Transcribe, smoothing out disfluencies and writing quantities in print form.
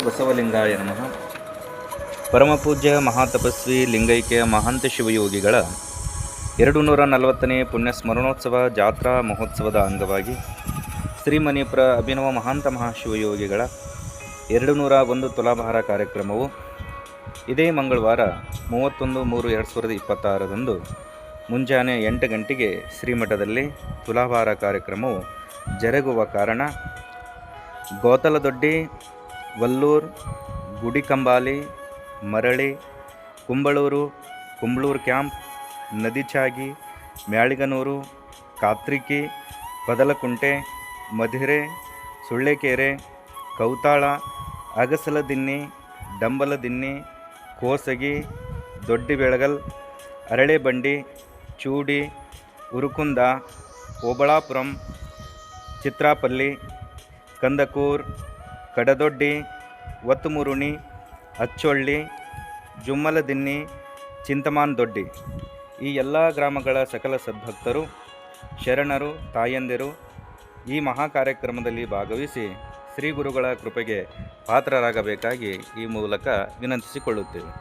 ಬಸವಲಿಂಗಾಯ ನಮಃ. ಪರಮಪೂಜ್ಯ ಮಹಾತಪಸ್ವಿ ಲಿಂಗೈಕ್ಯ ಮಹಾಂತ ಶಿವಯೋಗಿಗಳ 240ನೇ ಪುಣ್ಯ ಸ್ಮರಣೋತ್ಸವ ಜಾತ್ರಾ ಮಹೋತ್ಸವದ ಅಂಗವಾಗಿ ಶ್ರೀಮಣಿಪುರ ಅಭಿನವ ಮಹಾಂತ ಮಹಾಶಿವಯೋಗಿಗಳ 201 ತುಲಾಭಾರ ಕಾರ್ಯಕ್ರಮವು ಇದೇ ಮಂಗಳವಾರ 31/3/2026 ಮುಂಜಾನೆ 8 ಗಂಟೆಗೆ ಶ್ರೀಮಠದಲ್ಲಿ ತುಲಾಭಾರ ಕಾರ್ಯಕ್ರಮವು ಜರುಗುವ ಕಾರಣ ಗೋತಲದೊಡ್ಡಿ, ವಲ್ಲೂರು, ಗುಡಿಕಂಬಾಲಿ, ಮರಳಿ, ಕುಂಬಳೂರು ಕ್ಯಾಂಪ್, ನದಿಚಾಗಿ, ಮ್ಯಾಳಿಗನೂರು, ಕಾತ್ರಿಕಿ, ಪದಲಕುಂಟೆ, ಮಧಿರೆ, ಸುಳ್ಳೆಕೆರೆ, ಕೌತಾಳ, ಅಗಸಲದಿನ್ನಿ, ಡಂಬಲದಿನ್ನಿ, ಕೋಸಗಿ, ದೊಡ್ಡಿಬೆಳಗಲ್, ಅರಳೆಬಂಡಿ, ಚೂಡಿ, ಉರುಕುಂದ, ಓಬಳಾಪುರಂ, ಚಿತ್ರಾಪಲ್ಲಿ, ಕಂದಕೂರ್, ಕಡದೊಡ್ಡಿ, ಒತ್ತುಮುರುಣಿ, ಅಚ್ಚೊಳ್ಳಿ, ಜುಮ್ಮಲದಿನ್ನಿ, ಚಿಂತಮಾನ್ ದೊಡ್ಡಿ ಈ ಎಲ್ಲ ಗ್ರಾಮಗಳ ಸಕಲ ಸದ್ಭಕ್ತರು, ಶರಣರು, ತಾಯಂದಿರು ಈ ಮಹಾ ಕಾರ್ಯಕ್ರಮದಲ್ಲಿ ಭಾಗವಹಿಸಿ ಶ್ರೀ ಗುರುಗಳ ಕೃಪೆಗೆ ಪಾತ್ರರಾಗಬೇಕಾಗಿ ಈ ಮೂಲಕ ವಿನಂತಿಸಿಕೊಳ್ಳುತ್ತೇವೆ.